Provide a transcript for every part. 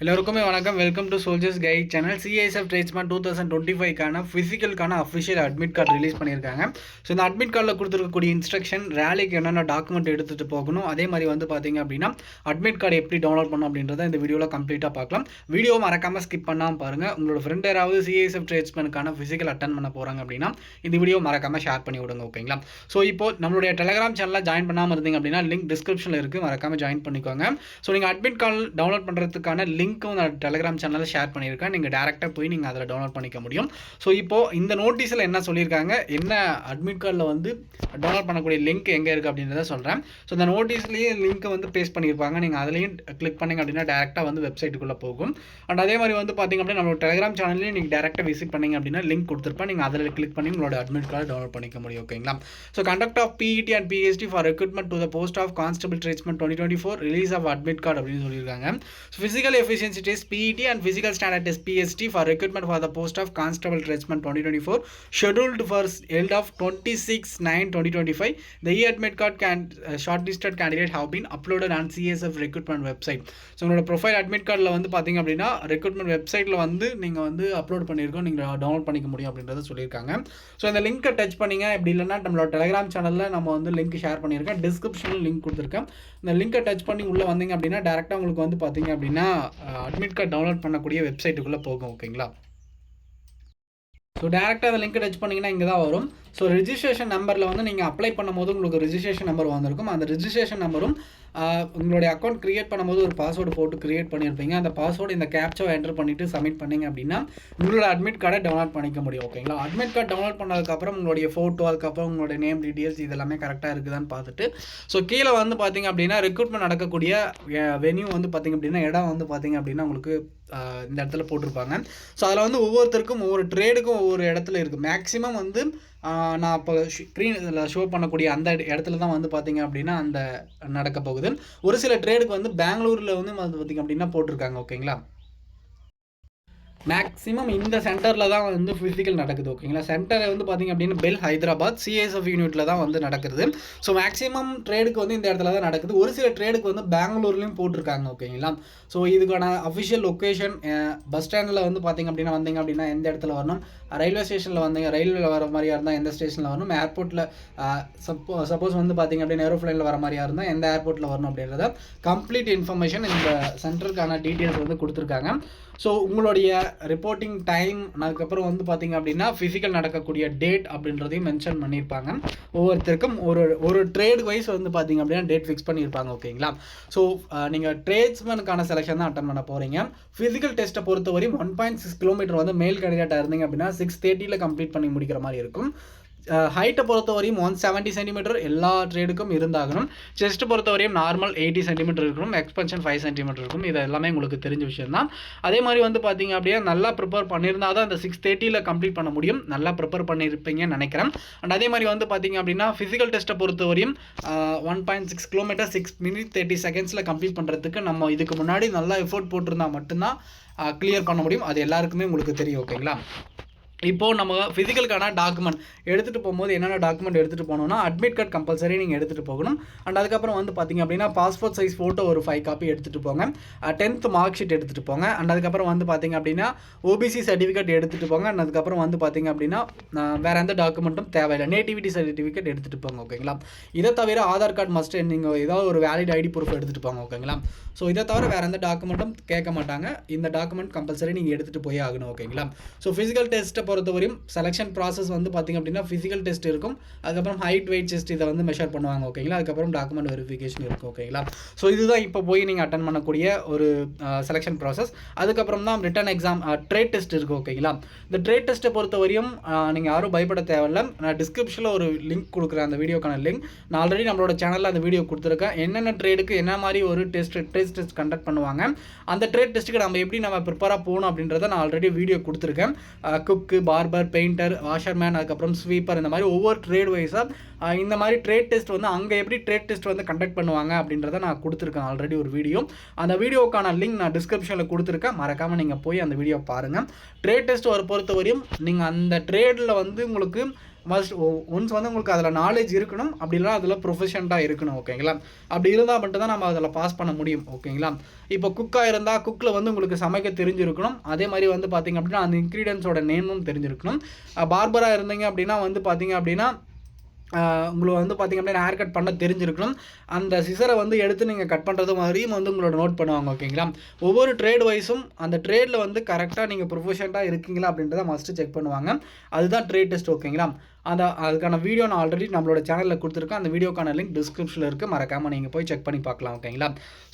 எல்லோருக்குமே வணக்கம். Welcome to soldiers guide channel. CISF tradesman 2025க்கான ஃபிசிக்கலுக்கான அஃபிஷியல் அட்மிட் கார்டு ரிலீஸ் பண்ணியிருக்காங்க. ஸோ இந்த அட்மிட் கார்டில் கொடுத்துருக்கக்கூடிய இன்ஸ்ட்ரக்ஷன், ரேலிக்கு என்னென்ன டாக்குமெண்ட் எடுத்துகிட்டு போகணும், அதே மாதிரி வந்து பார்த்தீங்க அப்படின்னா அட்மிட் கார்டு எப்படி டவுன்லோட் பண்ணணும் அப்படின்றத இந்த வீடியோவில் கம்ப்ளீட்டாக பார்க்கலாம். வீடியோ மறக்காமல் ஸ்கிப் பண்ணாமல் பாருங்கள். உங்களோட ஃப்ரெண்ட் யாராவது சிஐஎஸ்எஃப் ட்ரேட்ஸ்மேனுக்கான ஃபிசிக்கல் அட்டன் பண்ண போகிறாங்க அப்படின்னா இந்த வீடியோ மறக்காமல் ஷேர் பண்ணி விடுங்க. ஓகேங்களா? ஸோ இப்போ நம்மளுடைய டெலிகிராம் சேனலில் ஜாயின் பண்ணாமல் இருந்தீங்க அப்படின்னா லிங்க் டிஸ்கிரிப்ஷனில் இருக்குது, மறக்காமல் ஜாயின் பண்ணிக்கோங்க. ஸோ நீங்கள் அட்மிட் கார்டு டவுன்லோட் பண்ணுறதுக்கான லிங்க்கும் நான் டெலிகிராம் சேனலில் ஷேர் பண்ணியிருக்கேன். நீங்கள் டேரெக்டாக போய் நீங்கள் அதில் டவுன்லோட் பண்ணிக்க முடியும். ஸோ இப்போது இந்த நோட்டீஸில் என்ன சொல்லியிருக்காங்க, என்ன அட்மிட் கார்டில் வந்து டவுன்லோட் பண்ணக்கூடிய லிங்க் எங்கே இருக்குது அப்படின்றத சொல்கிறேன். ஸோ இந்த நோட்டீஸ்லேயே லிங்க்கை வந்து பேஸ்ட் பண்ணியிருப்பாங்க. நீங்கள் அதுலேயும் கிளிக் பண்ணிங்க அப்படின்னா டேரெக்டாக வந்து வெப்சைட்டுக்குள்ளே போகும். அண்ட் அதே மாதிரி வந்து பார்த்திங்க அப்படின்னா நம்மளோட டெலிகிராம் சேனல்லையும் நீங்கள் டேரெக்டாக விசிட் பண்ணிங்க அப்படின்னா லிங்க் கொடுத்துருப்பேன். நீங்கள் அதில் கிளிக் பண்ணி உங்களோட அட்மிட் கார்டு டவுன்லோட் பண்ணிக்க முடியும். ஓகேங்களா? So conduct of PET and PST for recruitment to the post of constable tradesman 2024 release of admit card அப்படின்னு சொல்லியிருக்காங்க. So physical efficiency test PET and physical standard test PST for recruitment for the post of constable tradesman 2024 scheduled for held of 26/9/2025. The e-admit card shortlisted candidate have been uploaded on CSF recruitment website. So உங்களோட profile admit கார்டில் வந்து பார்த்தீங்க அப்படின்னா recruitment வெப்சைட்டில் வந்து நீங்கள் வந்து upload பண்ணியிருக்கோம், நீங்கள் டவுன்லோட் பண்ணிக்க முடியும் அப்படின்றத சொல்லியிருக்காங்க. ஸோ இந்த லிங்க்கை டச் பண்ணிங்க. இப்படி இல்லைன்னா நம்மளோட டெலிகிராம் சேனலில் நம்ம வந்து லிங்க் ஷேர் பண்ணியிருக்கேன், டிஸ்கிரிப்ஷனில் லிங்க் கொடுத்துருக்கேன். இந்த லிங்க்கை டச் பண்ணி உள்ளே வந்தீங்க அப்படின்னா டேரெக்டாக உங்களுக்கு வந்து பார்த்தீங்க அப்படின்னா அட்மிட் கார்டு டவுன்லோட் பண்ணக்கூடிய வெப்சைட்டுக்குள்ளே போகும். ஓகேங்களா? ஸோ டேரெக்டாக அந்த லிங்க் டச் பண்ணிங்கன்னா இங்கே தான் வரும். ஸோ ரிஜிஸ்ட்ரேஷன் நம்பரில் வந்து நீங்கள் அப்ளை பண்ணும்போது உங்களுக்கு ரிஜிஸ்ட்ரேஷன் நம்பர் வந்திருக்கும். அந்த ரிஜிஸ்ட்ரேஷன் நம்பரும் உங்களுடைய அக்கௌண்ட் க்ரியேட் பண்ணும்போது ஒரு பாஸ்வேர்டு போட்டு க்ரியேட் பண்ணியிருப்பீங்க. அந்த பாஸ்வேர்டு இந்த கேப்சாவை என்டர் பண்ணிவிட்டு சப்மிட் பண்ணிங்க அப்படின்னா உங்களோட அட்மிட் கார்டை டவுன்லோட் பண்ணிக்க முடியும். ஓகேங்களா? அட்மிட் கார்டு டவுன்லோட் பண்ணதுக்கப்புறம் உங்களுடைய ஃபோட்டோ, அதுக்கப்புறம் உங்களுடைய நேம் டீட்டெயில்ஸ் இதெல்லாமே கரெக்டாக இருக்குதான்னு பார்த்துட்டு ஸோ கீழே வந்து பார்த்திங்க அப்படின்னா ரெக்ரூட்மெண்ட் நடக்கக்கூடிய வென்யூ வந்து பார்த்திங்க அப்படின்னா இடம் வந்து பார்த்திங்க அப்படின்னா உங்களுக்கு இந்த இடத்துல போட்டிருப்பாங்க. ஸோ அதில் வந்து ஒவ்வொருத்தருக்கும் ஒவ்வொரு ட்ரேடுக்கும் ஒவ்வொரு இடத்துல இருக்குது. மேக்ஸிமம் வந்து நான் இப்போ ஸ்க்ரீனில் ஷோ பண்ணக்கூடிய அந்த இடத்துல தான் வந்து பார்த்திங்க அப்படின்னா அந்த நடக்க போகுது. ஒரு சில ட்ரேடுக்கு வந்து பெங்களூரில் வந்து பார்த்திங்க அப்படின்னா போட்டிருக்காங்க. ஓகேங்களா? மேக்ஸிமம் இந்த சென்டரில் தான் வந்து ஃபிசிக்கல் நடக்குது. ஓகேங்களா? சென்டர் வந்து பார்த்திங்க அப்படின்னா பெல் ஹைதராபாத் சிஎஸ்எஃப் யூனிட்டில் தான் வந்து நடக்குது. ஸோ மேக்ஸிமம் ட்ரேடுக்கு வந்து இந்த இடத்துல தான் நடக்குது. ஒரு சில ட்ரேடுக்கு வந்து பெங்களூர்லேயும் போட்டிருக்காங்க. ஓகேங்களா? ஸோ இதுக்கான அஃபிஷியல் லொக்கேஷன் பஸ் ஸ்டாண்டில் வந்து பார்த்திங்க அப்படின்னா வந்தீங்க அப்படின்னா எந்த இடத்துல வரணும், ரயில்வே ஸ்டேஷனில் வந்தீங்க ரயில்வேல வர மாதிரியா இருந்தால் எந்த ஸ்டேஷனில் வரணும், ஏர்போர்ட்டில் சப்போஸ் வந்து பார்த்திங்க அப்படின்னா ஏரோப்ளைனில் வர மாதிரியா இருந்தால் எந்த ஏர்போர்ட்டில் வரணும் அப்படின்றத கம்ப்ளீட் இன்ஃபர்மேஷன் இந்த சென்டருக்கான டீட்டெயில்ஸ் வந்து கொடுத்துருக்காங்க. ஸோ உங்களுடைய ரிப்போர்ட்டிங் டைம், அதுக்கப்புறம் வந்து பார்த்திங்க அப்படின்னா ஃபிசிக்கல் நடக்கக்கூடிய டேட் அப்படின்றதையும் மென்ஷன் பண்ணியிருப்பாங்க. ஒவ்வொருத்தருக்கும் ஒரு ட்ரேட் வைஸ் வந்து பார்த்திங்க அப்படின்னா டேட் ஃபிக்ஸ் பண்ணியிருப்பாங்க. ஓகேங்களா? ஸோ நீங்கள் ட்ரேட்ஸ்மேனுக்கான செலெக்ஷன் தான் அட்டன் பண்ண போகிறீங்க. ஃபிசிக்கல் டெஸ்ட்டை பொறுத்தவரையும் 1.6 கிலோமீட்டர் வந்து மேல் கேண்டிடேட்டாக இருந்தீங்க அப்படின்னா 6:30 கம்ப்ளீட் பண்ணி முடிக்கிற மாதிரி இருக்கும். ஹைட்டை பொறுத்தவரையும் 170 சென்டிமீட்டர் எல்லா ட்ரேடுக்கும் இருந்தாகணும். செஸ்ட்டு பொறுத்தவரையும் நார்மல் 80 சென்டிமீட்டர் இருக்கணும், எக்ஸ்பென்ஷன் 5 சென்டிமீட்டர் இருக்கும். இது எல்லாமே உங்களுக்கு தெரிஞ்ச விஷயம் தான். அதே மாதிரி வந்து பார்த்திங்க அப்படின்னா நல்லா ப்ரிப்பேர் பண்ணியிருந்தால் தான் அந்த 6:30 கம்ப்ளீட் பண்ண முடியும். நல்லா ப்ரிப்பேர் பண்ணியிருப்பீங்கன்னு நினைக்கிறேன். அண்ட் அதே மாதிரி வந்து பார்த்திங்க அப்படின்னா ஃபிசிக்கல் டெஸ்ட்டை பொறுத்தவரையும் 1.6 கிலோமீட்டர் 6 minutes 30 seconds கம்ப்ளீட் பண்ணுறதுக்கு நம்ம இதுக்கு முன்னாடி நல்லா எஃபோர்ட் போட்டிருந்தால் மட்டும்தான் கிளியர் பண்ண முடியும். அது எல்லாருக்குமே உங்களுக்கு தெரியும். ஓகேங்களா? இப்போது நம்ம ஃபிசிக்கலுக்கான டாக்குமெண்ட் எடுத்துகிட்டு போகும்போது என்னென்ன டாக்குமெண்ட் எடுத்துகிட்டு போகணும்னா அட்மிட் கார்டு கம்பல்சரி நீங்கள் எடுத்துகிட்டு போகணும். அண்ட் அதுக்கப்புறம் வந்து பார்த்திங்க அப்படின்னா பாஸ்போர்ட் சைஸ் ஃபோட்டோ ஒரு 5 காப்பி எடுத்துகிட்டு போங்க. 10th மார்க் ஷீட் எடுத்துகிட்டு போங்க. அண்ட் அதுக்கப்புறம் வந்து பார்த்திங்க அப்படின்னா ஓபிசி சர்டிஃபிகேட் எடுத்துகிட்டு போங்க. அண்ட் அதுக்கப்புறம் வந்து பார்த்திங்க அப்படின்னா வேறு எந்த டாக்குமெண்ட்டும் தேவையில்லை, நேட்டிவிட்டி சர்டிஃபிகேட் எடுத்துகிட்டு போங்க. ஓகேங்களா? இதை தவிர ஆதார் கார்டு மஸ்ட், நீங்கள் ஏதாவது ஒரு வேலிட் ஐடி ப்ரூஃப் எடுத்துகிட்டு போங்க. ஓகேங்களா? ஸோ இதை தவிர வேறு எந்த டாக்குமெண்ட்டும் கேட்க மாட்டாங்க. இந்த டாக்குமெண்ட் கம்பல்சரி நீங்கள் எடுத்துகிட்டு போய் ஆகணும். ஓகேங்களா? ஸோ ஃபிசிக்கல் டெஸ்ட்டை பொறுத்தவரையும் செலெக்ஷன் ப்ராசஸ் வந்து பார்த்திங்க அப்படின்னா ஃபிசிக்கல் டெஸ்ட் இருக்கும், அதுக்கப்புறம் ஹைட் வெயிட் செஸ்ட் இதை வந்து மெஷர் பண்ணுவாங்க. ஓகேங்களா? அதுக்கப்புறம் டாக்குமெண்ட் வெரிஃபிகேஷன் இருக்கும். ஓகேங்களா? ஸோ இதுதான் இப்போ போய் நீங்கள் அட்டன் பண்ணக்கூடிய ஒரு செலெக்ஷன் ப்ராசஸ். அதுக்கப்புறம் தான் ரிட்டன் எக்ஸாம் ட்ரேட் டெஸ்ட் இருக்குது. ஓகேங்களா? இந்த ட்ரேட் டெஸ்ட்டை பொறுத்தவரையும் நீங்கள் யாரும் பயப்பட தேவையில்லை. நான் டிஸ்கிரிப்ஷனில் ஒரு லிங்க் கொடுக்குறேன், அந்த வீடியோக்கான லிங்க். நான் ஆல்ரெடி நம்மளோட சேனலில் அந்த வீடியோ கொடுத்துருக்கேன். என்னென்ன ட்ரேடுக்கு என்ன மாதிரி ஒரு ட்ரேட் டெஸ்ட் கண்டக்ட் பண்ணுவாங்க, அந்த ட்ரேட் டெஸ்ட்டுக்கு நம்ம ப்ரிப்பராக போகணும் அப்படின்றத நான் ஆல்ரெடி வீடியோ கொடுத்துருக்கேன். குக்கு, பார்பர், பெயிண்டர், வாஷர்மேன், அதுக்கப்புறம் ஸ்வீப்பர், இந்த மாதிரி ஒவ்வொரு ட்ரேட் வைஸாக இந்த மாதிரி ட்ரேட் டெஸ்ட் வந்து அங்கே எப்படி ட்ரேட் டெஸ்ட் வந்து கண்டக்ட் பண்ணுவாங்க அப்படின்றத நான் கொடுத்துருக்கேன் ஆல்ரெடி ஒரு வீடியோ. அந்த வீடியோக்கான லிங்க் நான் டிஸ்கிரிப்ஷனில் கொடுத்துருக்கேன், மறக்காமல் நீங்கள் போய் அந்த வீடியோ பாருங்கள். ட்ரேட் டெஸ்ட் பொறுத்தவரையும் நீங்கள் அந்த ட்ரேடில் வந்து உங்களுக்கு ஒன்ஸ் வந்து உங்களுக்கு அதில் நாலேஜ் இருக்கணும், அப்படி இல்லைனா அதில் ப்ரொஃபஷனட்டாக இருக்கணும். ஓகேங்களா? அப்படி இருந்தால் மட்டும் தான் நம்ம அதில் பாஸ் பண்ண முடியும். ஓகேங்களா? இப்போ குக்காக இருந்தால் குக்கில் வந்து உங்களுக்கு சமைக்க தெரிஞ்சிருக்கணும். அதே மாதிரி வந்து பார்த்திங்க அப்படின்னா அந்த இன்க்ரீடியன்ஸோட நேமும் தெரிஞ்சிருக்கணும். பார்பராக இருந்தீங்க அப்படின்னா வந்து பார்த்திங்க அப்படின்னா உங்களுக்கு வந்து பார்த்திங்க அப்படின்னா ஹேர் கட் பண்ண தெரிஞ்சிருக்கணும். அந்த சிசரை வந்து எடுத்து நீங்கள் கட் பண்ணுறது மாதிரியும் வந்து உங்களோட நோட் பண்ணுவாங்க. ஓகேங்களா? ஒவ்வொரு ட்ரேட் வைஸும் அந்த ட்ரேடில் வந்து கரெக்டாக நீங்கள் ப்ரொஃபஷனட்டாக இருக்கீங்களா அப்படின்றத மஸ்ட்டு செக் பண்ணுவாங்க. அதுதான் ட்ரேட் டெஸ்ட். ஓகேங்களா? அதுக்கான வீடியோ நான் ஆல்ரெடி நம்மளோட சேனலில் கொடுத்துருக்கேன். அந்த வீடியோக்கான லிங்க் டிஸ்கிரிப்ஷனில் இருக்குது. மறக்காமல் நீங்கள் போய் செக் பண்ணி பார்க்கலாம். ஓகேங்களா?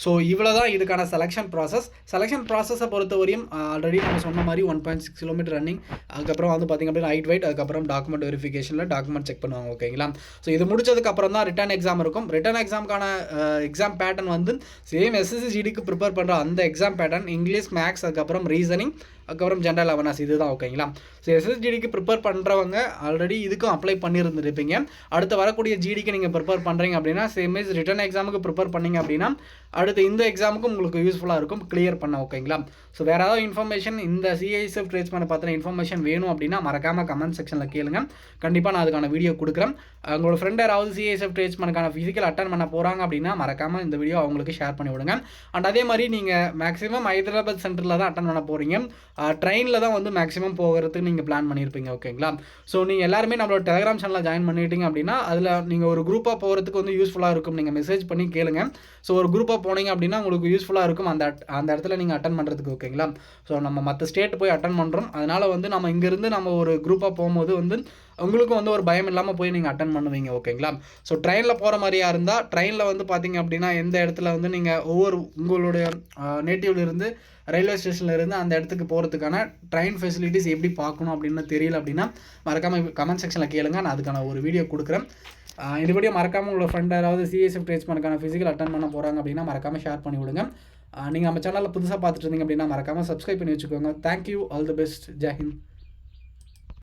ஸோ இவ்வளோ தான் இதுக்கான செலெக்ஷன் ப்ராசஸை பொறுத்தவரையும் ஆல்ரெடி நம்ம சொன்ன மாதிரி 1.6 கிலோமீட்டர் ரன்னிங், அதுக்கப்புறம் வந்து பார்த்திங்க அப்படின்னா ஹைட் வெயிட், அதுக்கப்புறம் டாக்குமெண்ட் வெரிஃபிகேஷனில் டாக்குமெண்ட் செக் பண்ணுவாங்க. ஓகேங்களா? ஸோ இது முடிச்சதுக்கப்புறம் தான் ரிட்டன் எக்ஸாம் இருக்கும். ரிட்டன் எக்ஸாமுக்கான எக்ஸாம் பேட்டர்ன் வந்து சேம் எஸ்எஸ்சி ஜிடிக்கு ப்ரிப்பேர் பண்ணுற அந்த எக்ஸாம் பேட்டர்ன், இங்கிலீஷ், மேக்ஸ், அதுக்கப்புறம் ரீசனிங், அதுக்கப்புறம் ஜென்ரல் அவேர்னஸ், இதுதான். ஓகேங்களா? ஸோ எஸ்எஸ்ஜிடிக்கு ப்ரிப்பேர் பண்ணுறவங்க ஆல்ரெடி இதுக்கும் அப்ளை பண்ணியிருந்துருப்பீங்க. அடுத்து வரக்கூடிய ஜிடிக்கு நீங்கள் ப்ரிப்பேர் பண்ணுறீங்க அப்படின்னா சேம் இஸ் ரிட்டன் எக்ஸாமுக்கு ப்ரிப்பேர் பண்ணிங்க அப்படின்னா அடுத்து இந்த எக்ஸாமுக்கும் உங்களுக்கு யூஸ்ஃபுல்லாக இருக்கும் கிளியர் பண்ண. ஓகேங்களா? ஸோ வேறு ஏதாவது இன்ஃபர்மேஷன் இந்த சிஐஎஸ்எஃப் ட்ரேட்ஸ்மேனை பற்றின இன்ஃபர்மேஷன் வேணும் அப்படின்னா மறக்காமல் கமெண்ட் செக்ஷனில் கேளுங்க. கண்டிப்பாக நான் அதுக்கான வீடியோ கொடுக்குறேன். உங்களோட ஃப்ரெண்ட் யாராவது சிஐஎஸ்எஃப் ட்ரேட்ஸ்மேனுக்கான ஃபிசிக்கல் அட்டன் பண்ண போகிறாங்க அப்படின்னா மறக்காமல் இந்த வீடியோ அவங்களுக்கு ஷேர் பண்ணி விடுங்க. அண்ட் அதே மாதிரி நீங்கள் மேக்ஸிமம் ஹைதராபாத் சென்டரில் தான் அட்டன் பண்ண போகிறீங்க. ட்ரெயினில் தான் வந்து மேக்ஸிமம் போகிறதுக்கு நீங்கள் பிளான் பண்ணியிருப்பீங்க. ஓகேங்களா? ஸோ நீங்கள் எல்லாருமே நம்மளோட டெலிகிராம் சேனலில் ஜாயின் பண்ணிட்டீங்க அப்படின்னா அதில் நீங்கள் ஒரு குரூப்பாக போகிறதுக்கு வந்து யூஸ்ஃபுல்லாக இருக்கும். நீங்கள் மெசேஜ் பண்ணி கேளுங்க. ஸோ ஒரு குரூப்பாக போனீங்க அப்படின்னா உங்களுக்கு யூஸ்ஃபுல்லாக இருக்கும் அந்த இடத்துல நீங்கள் அட்டன் பண்ணுறதுக்கு. ஓகேங்களா? ஸோ நம்ம மற்ற ஸ்டேட் போய் அட்டன் பண்ணுறோம். அதனால் வந்து நம்ம இங்கேருந்து நம்ம ஒரு குரூப்பாக போகும்போது வந்து உங்களுக்கும் வந்து ஒரு பயம் இல்லாமல் போய் நீங்கள் அட்டன் பண்ணுவீங்க. ஓகேங்களா? ஸோ ட்ரெயினில் போகிற மாதிரியா இருந்தால் ட்ரெயினில் வந்து பார்த்திங்க அப்படின்னா எந்த இடத்துல வந்து நீங்கள் உங்களுடைய நேட்டிவ்லேருந்து ரயில்வே ஸ்டேஷனில் இருந்து அந்த இடத்துக்கு போகிறதுக்கான ட்ரெயின் ஃபெசிலிட்டிஸ் எப்படி பார்க்கணும் அப்படின்னு தெரியல அப்படின்னா மறக்காமல் கமெண்ட் செக்ஷனில் கேளுங்க. நான் அதுக்கான ஒரு வீடியோ கொடுக்குறேன். இந்த வீடியோ மறக்காமல் உங்களோட ஃப்ரெண்ட் யாராவது சிஎஸ்எஃப் ட்ரேட்ஸ்மேனுக்கான ஃபிசிக்கல் அட்டன் பண்ண போகிறாங்க அப்படின்னா மறக்காமல் ஷேர் பண்ணி விடுங்க. நீங்கள் நம்ம சேனலில் புதுசாக பார்த்துட்டு இருந்தீங்க அப்படின்னா மறக்காமல் சப்ஸ்கிரைப் பண்ணி வச்சுக்கோங்க. Thank you. All the best. Jai Hind.